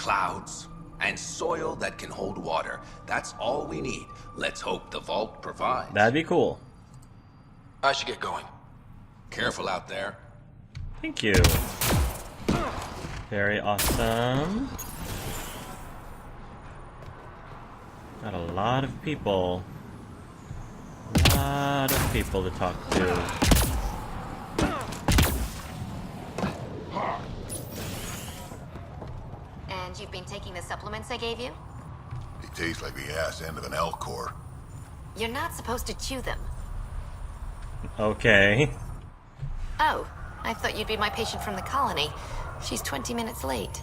clouds, and soil that can hold water. That's all we need. Let's hope the vault provides. That'd be cool. I should get going. Careful out there. Thank you. Very awesome. Got a lot of people. A lot of people to talk to. And you've been taking the supplements I gave you? They taste like the ass end of an elk core. You're not supposed to chew them. Okay. Oh, I thought you'd be my patient from the colony. She's 20 minutes late.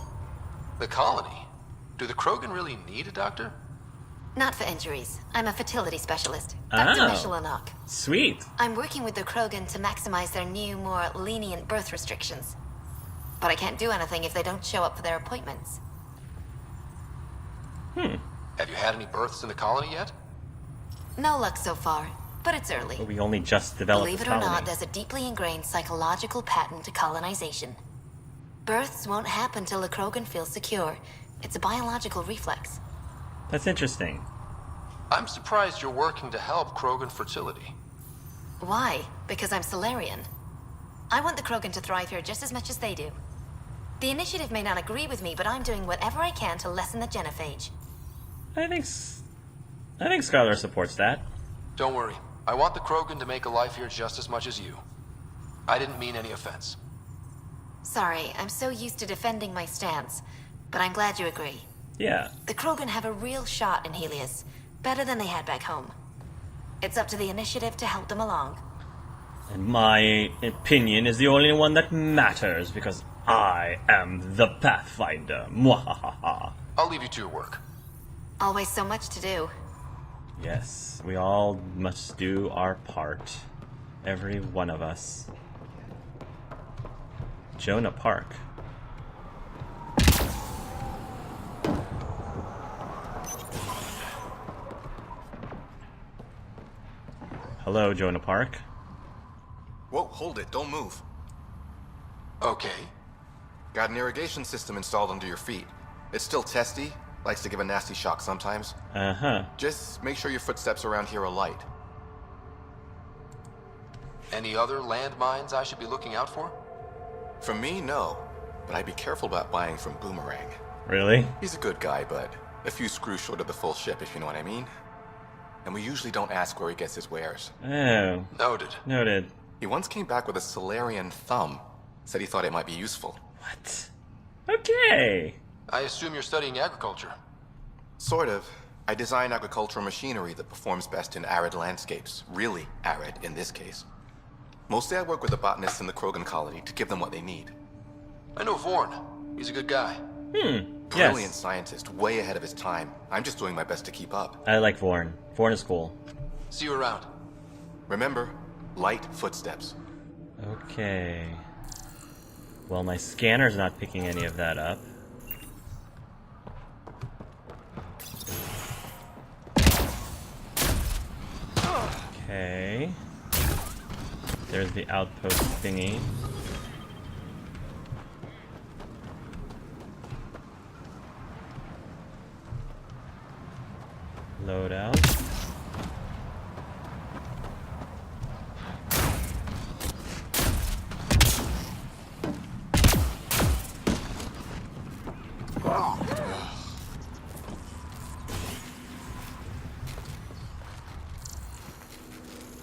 The colony? Do the Krogan really need a doctor? Not for injuries. I'm a fertility specialist. Dr. Oh. Michelinok. Sweet. I'm working with the Krogan to maximize their new, more lenient birth restrictions. But I can't do anything if they don't show up for their appointments. Have you had any births in the colony yet? No luck so far, but it's early. But we only just developed Believe the it or colony. not, there's a deeply ingrained psychological pattern to colonization. Births won't happen till the Krogan feel secure. It's a biological reflex. That's interesting. I'm surprised you're working to help Krogan fertility. Why? Because I'm Salarian. I want the Krogan to thrive here just as much as they do. The initiative may not agree with me, but I'm doing whatever I can to lessen the genophage. I think Skylar supports that. Don't worry. I want the Krogan to make a life here just as much as you. I didn't mean any offense. Sorry, I'm so used to defending my stance, but I'm glad you agree. Yeah. The Krogan have a real shot in Helios, better than they had back home. It's up to the initiative to help them along. And my opinion is the only one that matters because I am the Pathfinder. Mwahaha. I'll leave you to your work. Always so much to do. Yes, we all must do our part. Every one of us. Jonah Park. Hello, Jonah Park. Whoa, hold it, don't move. Okay. Got an irrigation system installed under your feet. It's still testy, likes to give a nasty shock sometimes. Uh-huh. Just make sure your footsteps around here are light. Any other landmines I should be looking out for? From me, no. But I'd be careful about buying from Boomerang. Really? He's a good guy, but a few screws short of the full ship, if you know what I mean. And we usually don't ask where he gets his wares. Oh. Noted. Noted. He once came back with a Salarian thumb. Said he thought it might be useful. What? Okay. I assume you're studying agriculture. Sort of. I design agricultural machinery that performs best in arid landscapes. Really arid, in this case. Mostly I work with the botanists in the Krogan colony to give them what they need. I know Vorn. He's a good guy. Brilliant Yes. scientist, way ahead of his time. I'm just doing my best to keep up. I like Vorn. Vorn is cool. See you around. Remember, light footsteps. Okay. Well, my scanner's not picking any of that up. Okay. There's the outpost thingy. Load out.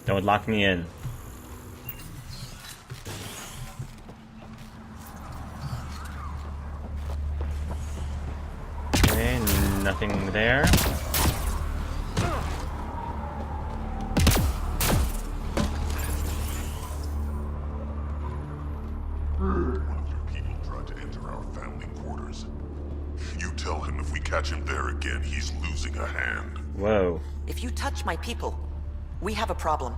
Don't lock me in. Okay, nothing there. People tried to enter our family quarters. You tell him if we catch him there again, he's losing a hand. Whoa. If you touch my people, we have a problem.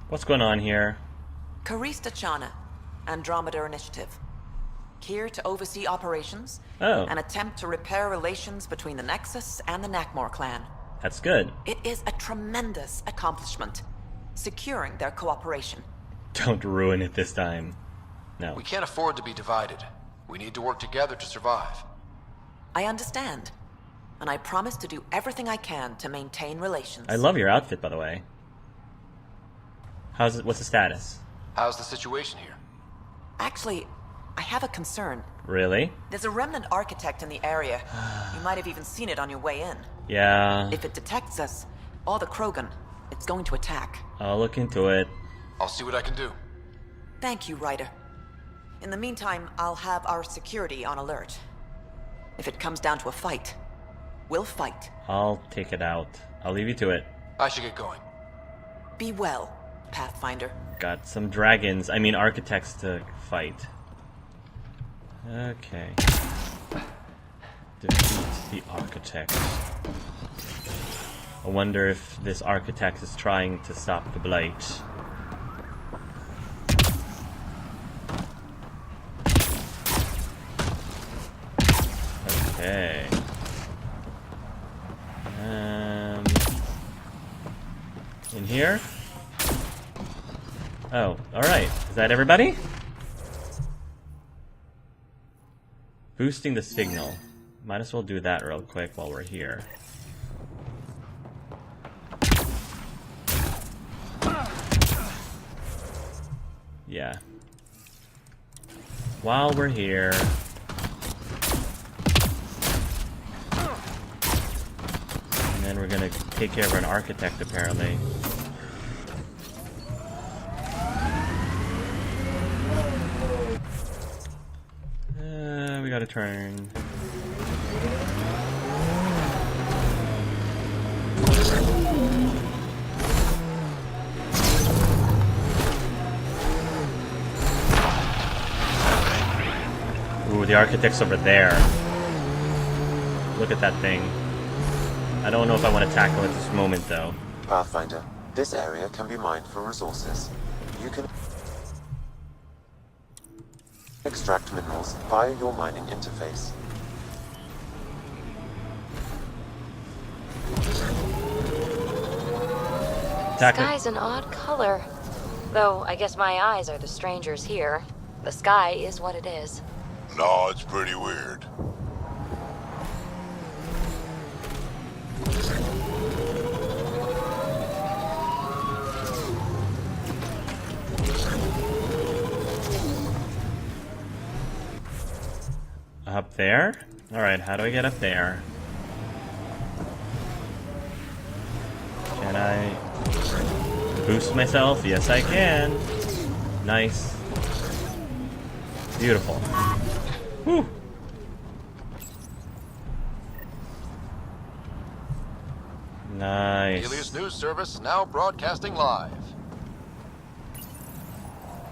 What's going on here? Karista Chana, Andromeda Initiative. Here to oversee operations Oh. and attempt to repair relations between the Nexus and the Nakmor clan. That's good. It is a tremendous accomplishment, securing their cooperation. Don't ruin it this time. No. We can't afford to be divided. We need to work together to survive. I understand. And I promise to do everything I can to maintain relations. I love your outfit, by the way. How's it? What's the status? How's the situation here? Actually, I have a concern. Really? There's a remnant architect in the area. You might have even seen it on your way in. Yeah. If it detects us, or the Krogan, it's going to attack. I'll look into it. I'll see what I can do. Thank you, Ryder. In the meantime, I'll have our security on alert. If it comes down to a fight, we'll fight. I'll take it out. I'll leave you to it. I should get going. Be well, Pathfinder. Got some dragons, I mean architects to fight. Okay. Defeat the architect. I wonder if this architect is trying to stop the blight. Okay. In here? Oh, alright. Is that everybody? Boosting the signal. Might as well do that real quick while we're here. Yeah. While we're here... And then we're gonna take care of an architect, apparently. We gotta turn. Ooh, the architect's over there. Look at that thing. I don't know if I want to tackle it this moment, though. Pathfinder, this area can be mined for resources. You can extract minerals via your mining interface. The sky's an odd color. Though, I guess my eyes are the strangers here. The sky is what it is. No, it's pretty weird. Up there? Alright, how do I get up there? Can I boost myself? Yes, I can. Nice. Beautiful. Whew. Nice. Alias News Service now broadcasting live.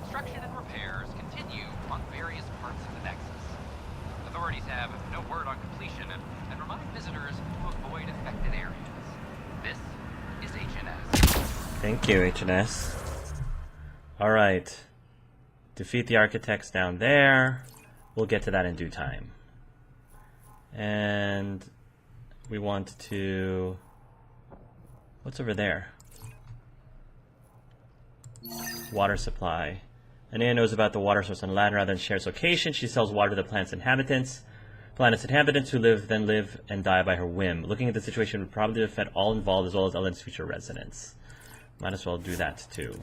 Construction and repairs continue on various parts of the Nexus. Authorities have no word on completion and remind visitors to avoid affected areas. This is HNS. Thank you, HNS. Alright. Defeat the architects down there. We'll get to that in due time. And we want to... What's over there? Water supply. Anea knows about the water source on Elaaden rather than shares location. She sells water to the planet's inhabitants. Planet's inhabitants who live and die by her whim. Looking at the situation would probably affect all involved as well as Elaaden's future residents. Might as well do that too.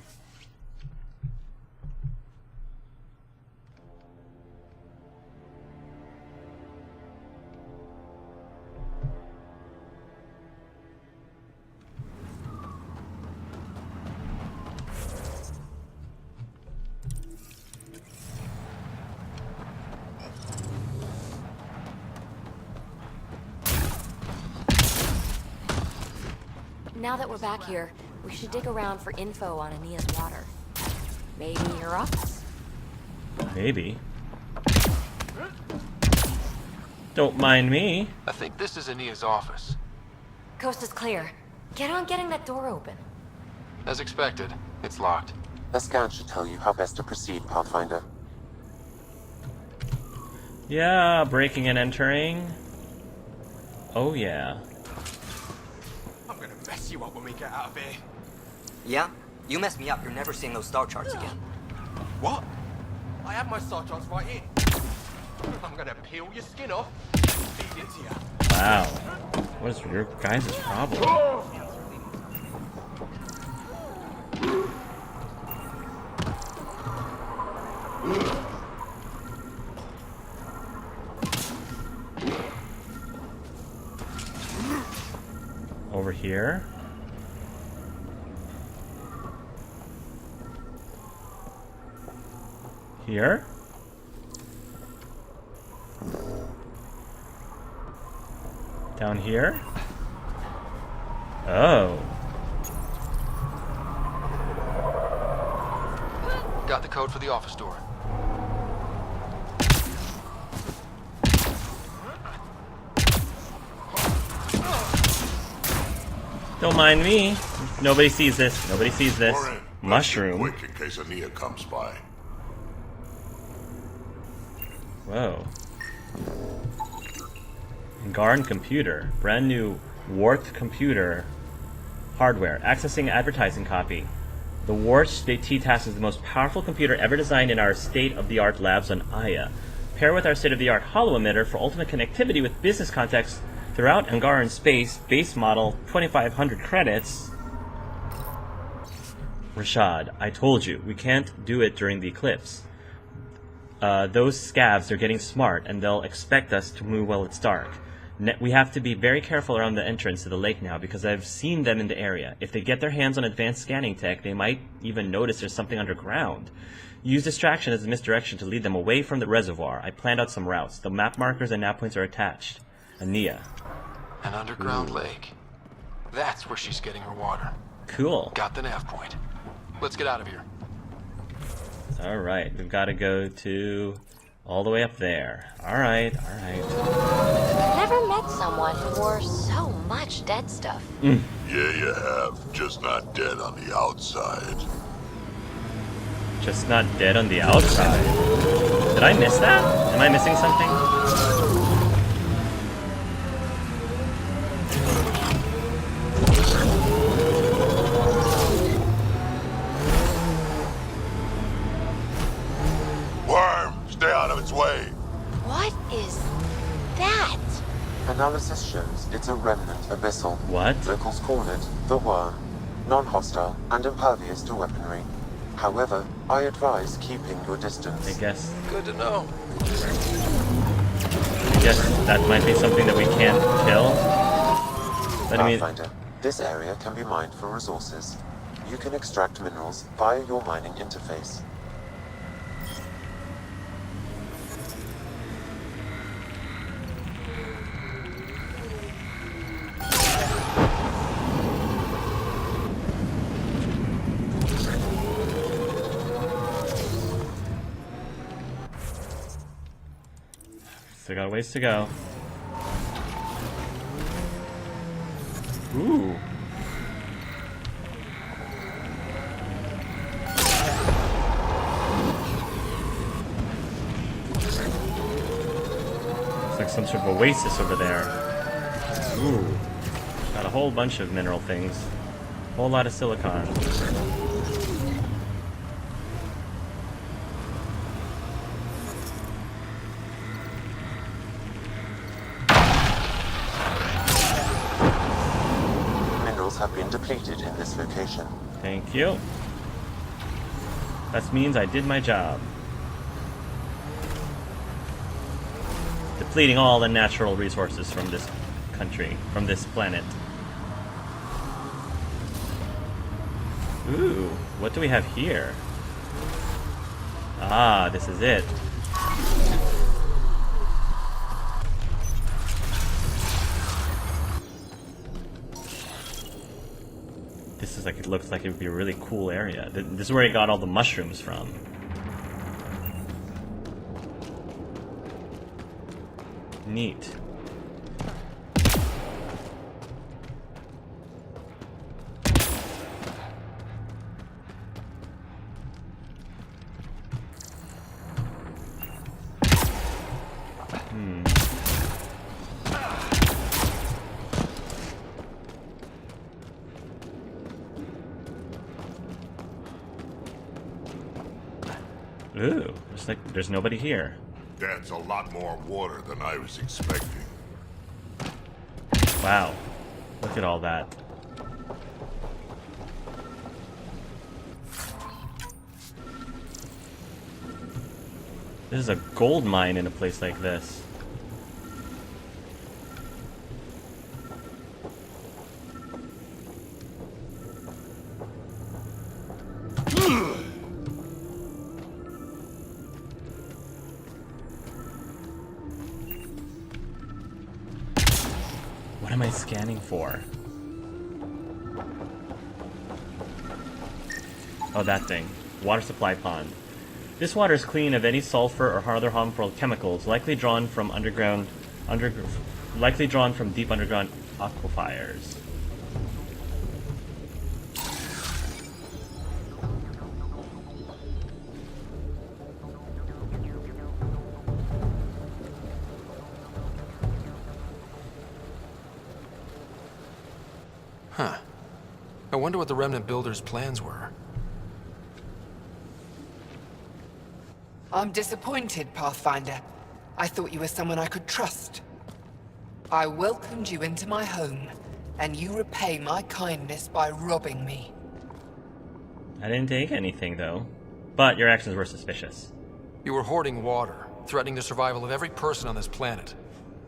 Now that we're back here, we should dig around for info on Anea's water. Maybe your office? Maybe. Don't mind me. I think this is Anea's office. Coast is clear. Get on getting that door open. As expected, it's locked. The scan should tell you how best to proceed, Pathfinder. Yeah, breaking and entering. Oh yeah. I'm gonna mess you up when we get out of here. Yeah? You mess me up, you're never seeing those star charts again. What? I have my sartars right here. I'm gonna peel your skin off, feed it to you. Wow. What is your guys' problem? Over here. Here. Down here. Oh. Got the code for the office door. Don't mind me. Nobody sees this. Nobody sees this. We're in. Mushroom. Quick in case Ania comes by. Whoa. Garn computer. Brand new warped computer hardware. Accessing advertising copy. The warped T-TAS is the most powerful computer ever designed in our state-of-the-art labs on Aya. Pair with our state-of-the-art holo emitter for ultimate connectivity with business contacts throughout Angaran space. Base model 2,500 credits. Rashad, I told you, we can't do it during the eclipse. Those scavs are getting smart, and they'll expect us to move while it's dark. We have to be very careful around the entrance to the lake now, because I've seen them in the area. If they get their hands on advanced scanning tech, they might even notice there's something underground. Use distraction as a misdirection to lead them away from the reservoir. I planned out some routes. The map markers and nav points are attached. Ania. An underground lake. That's where she's getting her water. Cool. Got the nav point. Let's get out of here. Alright, we've got to go to all the way up there. Alright, alright. Never met someone who wore so much dead stuff. Yeah, you have. Just not dead on the outside. Just not dead on the outside. Did I miss that? Am I missing something? Stay out of its way. What is that? Analysis shows it's a remnant abyssal. What? Locals call it the Worm. Non-hostile and impervious to weaponry. However, I advise keeping your distance. I guess. Good to know. I guess that might be something that we can't kill. But I mean, Pathfinder, this area can be mined for resources. You can extract minerals via your mining interface. still got a ways to go. Ooh. Looks like some sort of oasis over there. Ooh. Got a whole bunch of mineral things. Whole lot of silicon. Have been depleted in this location. Thank you. That means I did my job. Depleting all the natural resources from this country, from this planet. Ooh, what do we have here? Ah, this is it. This is like, it looks like it would be a really cool area. This is where he got all the mushrooms from. Neat. Ooh, there's Looks like there's nobody here. That's a lot more water than I was expecting. Wow. Look at all that. This is a gold mine in a place like this. What am I scanning for? Oh, that thing. Water supply pond. This water is clean of any sulfur or other harmful chemicals, likely drawn from deep underground aquifers. Huh. I wonder what the Remnant Builders' plans were. I'm disappointed, Pathfinder. I thought you were someone I could trust. I welcomed you into my home, and you repay my kindness by robbing me. I didn't take anything, though. But your actions were suspicious. You were hoarding water, threatening the survival of every person on this planet.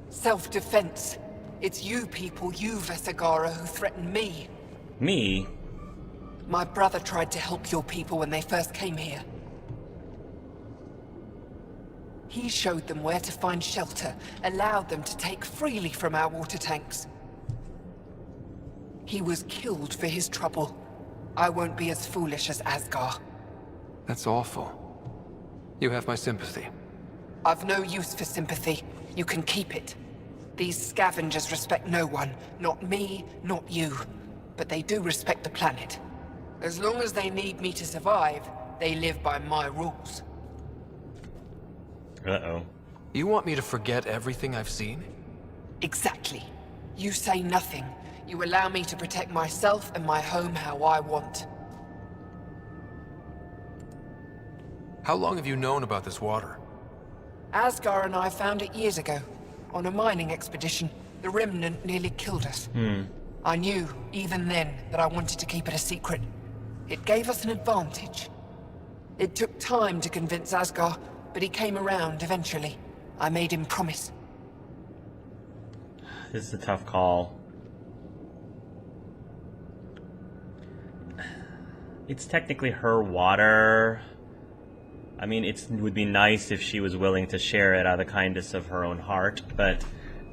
Self-defense. It's you people, you Vesagara, who threatened me. Me? My brother tried to help your people when they first came here. He showed them where to find shelter, allowed them to take freely from our water tanks. He was killed for his trouble. I won't be as foolish as Asgar. That's awful. You have my sympathy. I've no use for sympathy. You can keep it. These scavengers respect no one. Not me, not you. But they do respect the planet. As long as they need me to survive, they live by my rules. Uh-oh. You want me to forget everything I've seen? Exactly. You say nothing. You allow me to protect myself and my home how I want. How long have you known about this water? Asgar and I found it years ago. On a mining expedition. The Remnant nearly killed us. I knew, even then, that I wanted to keep it a secret. It gave us an advantage. It took time to convince Asgar, but he came around eventually. I made him promise. This is a tough call. It's technically her water. I mean, it would be nice if she was willing to share it out of the kindness of her own heart, but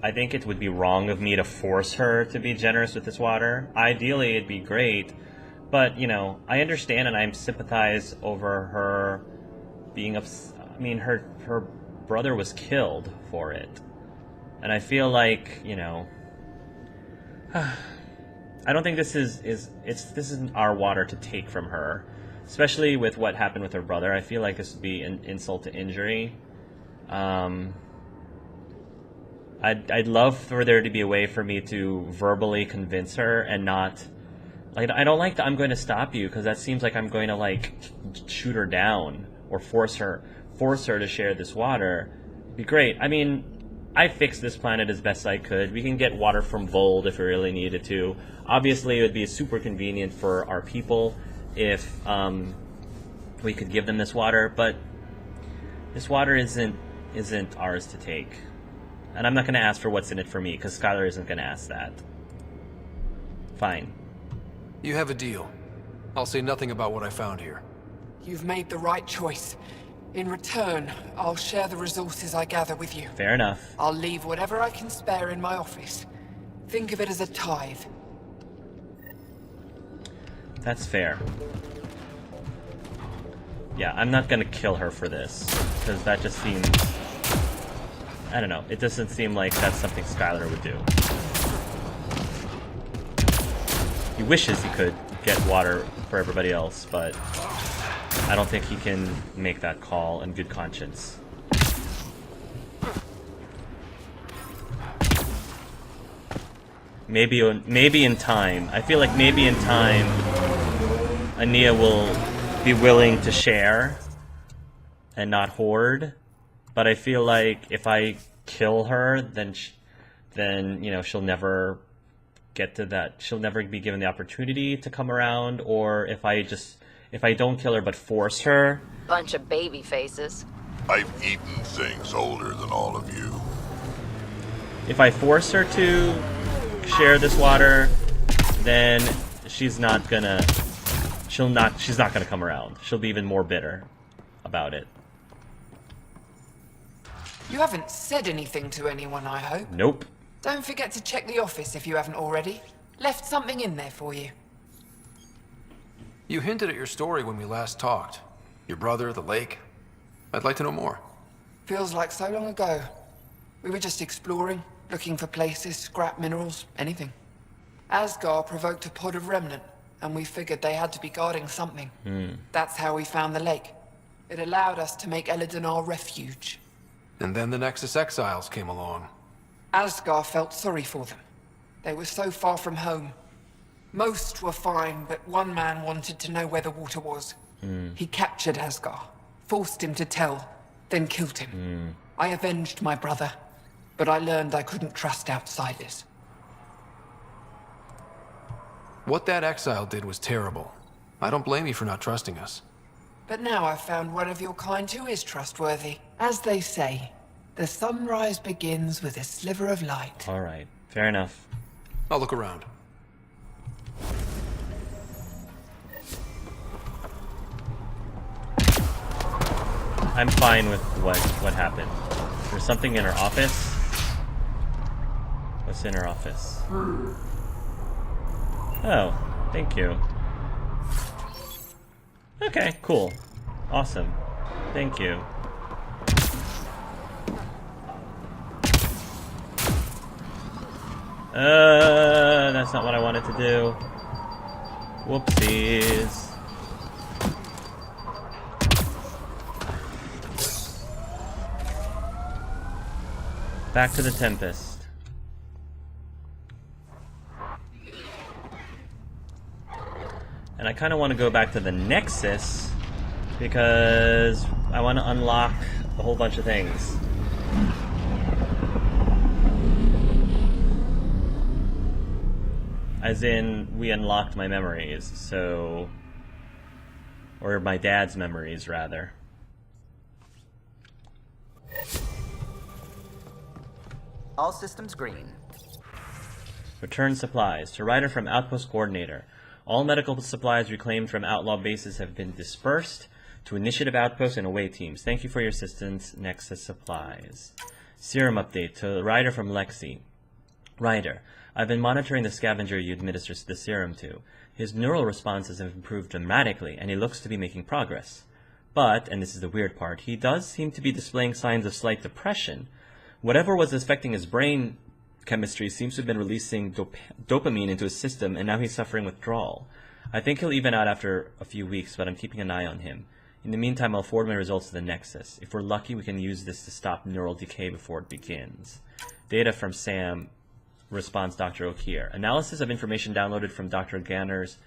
I think it would be wrong of me to force her to be generous with this water. Ideally, it'd be great, but, you know, I understand and I sympathize over her being upset. I mean, her brother was killed for it. And I feel like, you know, I don't think this isn't our water to take from her. Especially with what happened with her brother. I feel like this would be an insult to injury. I'd love for there to be a way for me to verbally convince her and not... Like, I don't like the I'm going to stop you, because that seems like I'm going to, like, shoot her down or force her to share this water. It'd be great. I mean, I fixed this planet as best I could. We can get water from Vold if we really needed to. Obviously, it would be super convenient for our people if we could give them this water, but this water isn't ours to take. And I'm not going to ask for what's in it for me, because Skylar isn't going to ask that. Fine. You have a deal. I'll say nothing about what I found here. You've made the right choice. In return, I'll share the resources I gather with you. Fair enough. I'll leave whatever I can spare in my office. Think of it as a tithe. That's fair. Yeah, I'm not gonna kill her for this, because that just seems... I don't know, it doesn't seem like that's something Skylar would do. He wishes he could get water for everybody else, but I don't think he can make that call in good conscience. Maybe in time. I feel like maybe in time, Ania will be willing to share and not hoard. But I feel like if I kill her, then you know, she'll never get to that. She'll never be given the opportunity to come around. Or if I don't kill her but force her. Bunch of baby faces. I've eaten things older than all of you. If I force her to share this water, then she's not gonna come around. She'll be even more bitter about it. You haven't said anything to anyone, I hope? Nope. Don't forget to check the office if you haven't already. Left something in there for you. You hinted at your story when we last talked. Your brother, the lake. I'd like to know more. Feels like so long ago. We were just exploring, looking for places, scrap minerals, anything. Asgard provoked a pod of remnant, and we figured they had to be guarding something. That's how we found the lake. It allowed us to make Elaaden our refuge. And then the Nexus Exiles came along. Asgard felt sorry for them. They were so far from home. Most were fine, but one man wanted to know where the water was. He captured Asgard, forced him to tell, then killed him. I avenged my brother, but I learned I couldn't trust outsiders. What that exile did was terrible. I don't blame you for not trusting us. But now I've found one of your kind who is trustworthy. As they say, the sunrise begins with a sliver of light. Alright, fair enough. I'll look around. I'm fine with what happened. There's something in her office. What's in her office? Oh, thank you. Okay, cool. Awesome. Thank you. That's not what I wanted to do. Whoopsies. Back to the Tempest. And I kind of want to go back to the Nexus because I want to unlock a whole bunch of things. As in, we unlocked my memories, so... Or my dad's memories, rather. All systems green. Return supplies. To Ryder from Outpost Coordinator. All medical supplies reclaimed from outlaw bases have been dispersed to Initiative Outposts and away teams. Thank you for your assistance, Nexus Supplies. Serum update. To Ryder from Lexi. Ryder, I've been monitoring the scavenger you administer the serum to. His neural responses have improved dramatically, and he looks to be making progress. But, and this is the weird part, he does seem to be displaying signs of slight depression. Whatever was affecting his brain chemistry seems to have been releasing dopamine into his system, and now he's suffering withdrawal. I think he'll even out after a few weeks, but I'm keeping an eye on him. In the meantime, I'll forward my results to the Nexus. If we're lucky, we can use this to stop neural decay before it begins. Data from Sam, responds Dr. O'Keir. Analysis of information downloaded from Dr. Ganner's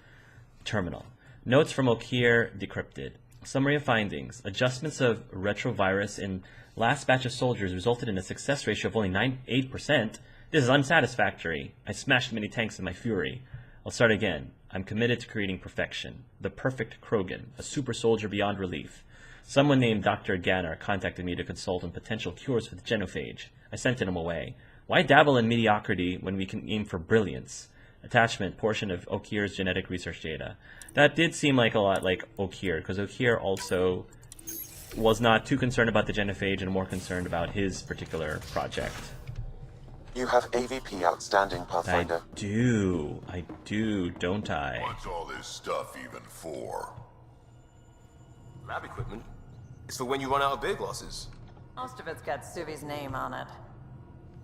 terminal. Notes from O'Keir decrypted. Summary of findings. Adjustments of retrovirus in last batch of soldiers resulted in a success ratio of only 98%. This is unsatisfactory. I smashed many tanks in my fury. I'll start again. I'm committed to creating perfection. The perfect Krogan, a super soldier beyond relief. Someone named Dr. Ganner contacted me to consult on potential cures for the genophage. I sent him away. Why dabble in mediocrity when we can aim for brilliance? Attachment, portion of O'Keir's genetic research data. That did seem like a lot like O'Keir, because O'Keir also was not too concerned about the genophage and more concerned about his particular project. You have AVP outstanding, Pathfinder. I do, don't I? What's all this stuff even for? Lab equipment? It's for when you run out of beer glasses. Most of it's got Suvi's name on it.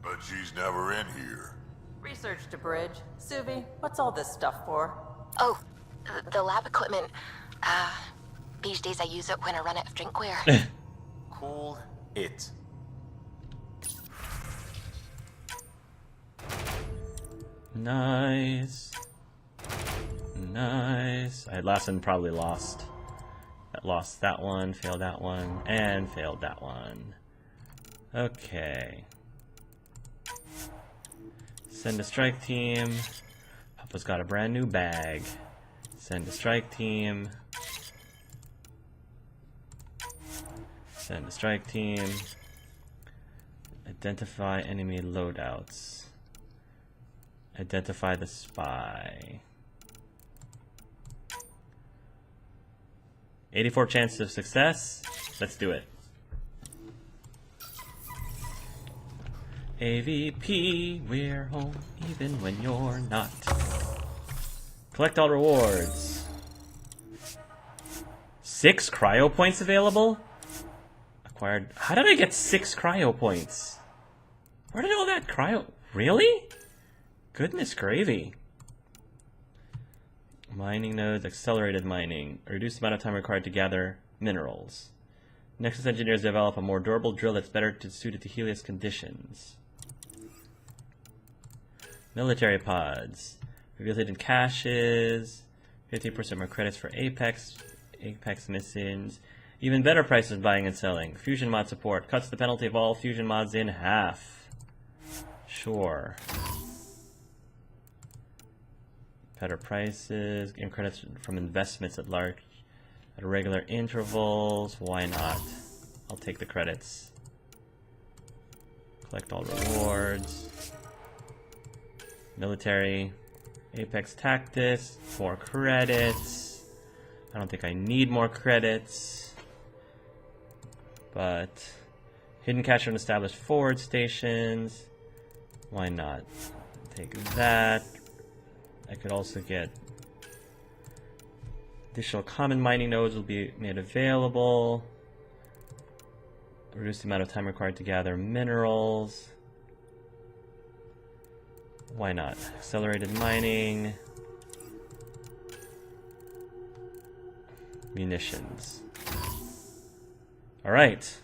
But she's never in here. Research to bridge. Suvi, what's all this stuff for? Oh, the lab equipment. These days I use it when I run out of drinkware. Call it. Nice. Nice. Last one probably lost. Lost that one, failed that one, and failed that one. Okay. Send a strike team. Papa's got a brand new bag. Send a strike team. Send a strike team. Identify enemy loadouts. Identify the spy. 84 chances of success. Let's do it. AVP, we're home even when you're not. Collect all rewards. 6 cryo points available? Acquired. How did I get 6 cryo points? Where did all that cryo... Really? Goodness gravy. Mining nodes, accelerated mining. A reduced amount of time required to gather minerals. Nexus engineers develop a more durable drill that's better suited to Helios conditions. Military pods. Reveals hidden caches. 15% more credits for Apex missions. Even better prices buying and selling. Fusion mod support. Cuts the penalty of all fusion mods in half. Sure. Better prices. Gain credits from investments at regular intervals. Why not? I'll take the credits. Collect all rewards. Military. Apex Tactics. 4 credits. I don't think I need more credits. But hidden cache on established forward stations. Why not? Take that. I could also get additional common mining nodes will be made available. Reduce the amount of time required to gather minerals. Why not? Accelerated mining. Munitions. Alright.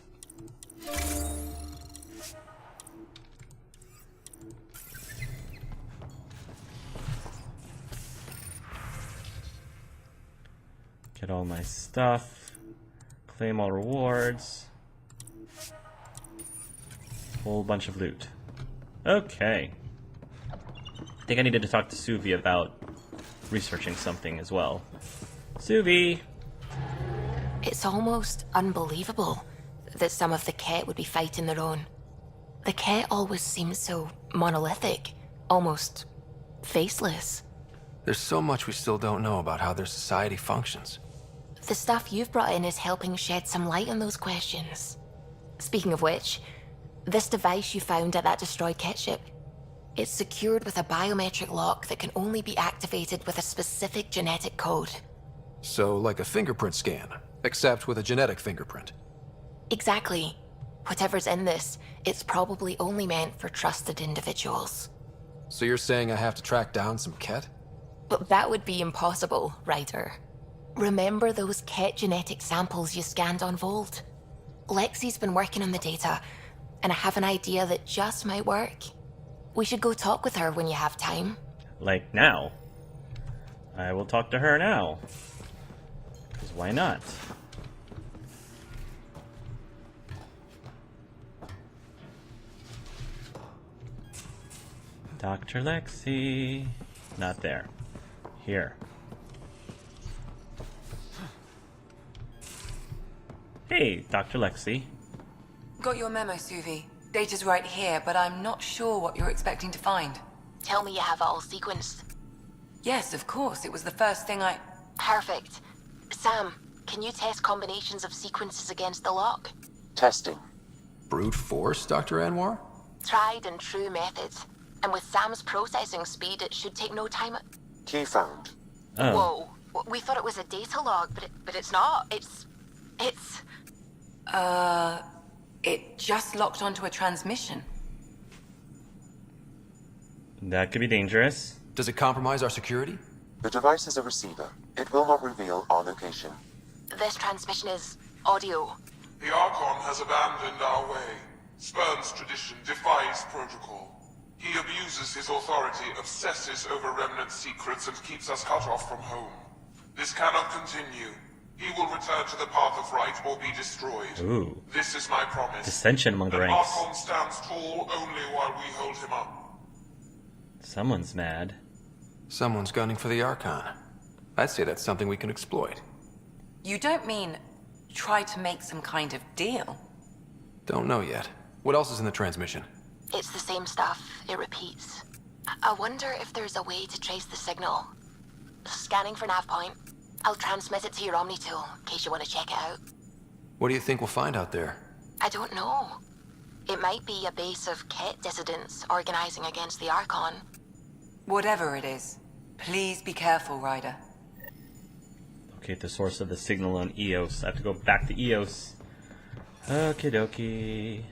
Get all my stuff. Claim all rewards. Whole bunch of loot. Okay. I think I needed to talk to Suvi about researching something as well. Suvi! It's almost unbelievable that some of the Ket would be fighting their own. The Ket always seems so monolithic, almost faceless. There's so much we still don't know about how their society functions. The stuff you've brought in is helping shed some light on those questions. Speaking of which, this device you found at that destroyed Ket ship, it's secured with a biometric lock that can only be activated with a specific genetic code. So, like a fingerprint scan, except with a genetic fingerprint. Exactly. Whatever's in this, it's probably only meant for trusted individuals. So you're saying I have to track down some Ket? But that would be impossible, Ryder. Remember those Ket genetic samples you scanned on Volt? Lexi's been working on the data, and I have an idea that just might work. We should go talk with her when you have time. Like now? I will talk to her now. Because why not? Dr. Lexi. Not there. Here. Hey, Dr. Lexi. Got your memo, Suvi. Data's right here, but I'm not sure what you're expecting to find. Tell me you have it all sequenced. Yes, of course. It was the first thing I... Perfect. Sam, can you test combinations of sequences against the lock? Testing. Brute force, Dr. Anwar? Tried and true methods. And with Sam's processing speed, it should take no time. Key found. Oh. Whoa. We thought it was a data log, but it's not. It's... It just locked onto a transmission. That could be dangerous. Does it compromise our security? The device is a receiver. It will not reveal our location. This transmission is audio. The Archon has abandoned our way. Spurns tradition, defies protocol. He abuses his authority, obsesses over remnant secrets, and keeps us cut off from home. This cannot continue. He will return to the path of right or be destroyed. Ooh. This is my promise. Dissension among the An ranks. Archon stands tall only while we hold him up. Someone's mad. Someone's gunning for the Archon. I'd say that's something we can exploit. You don't mean try to make some kind of deal? Don't know yet. What else is in the transmission? It's the same stuff. It repeats. I wonder if there's a way to trace the signal. Scanning for nav point. I'll transmit it to your Omni tool, in case you want to check it out. What do you think we'll find out there? I don't know. It might be a base of Ket dissidents organizing against the Archon. Whatever it is, please be careful, Ryder. Locate the source of the signal on Eos. I have to go back to Eos. Okie dokie.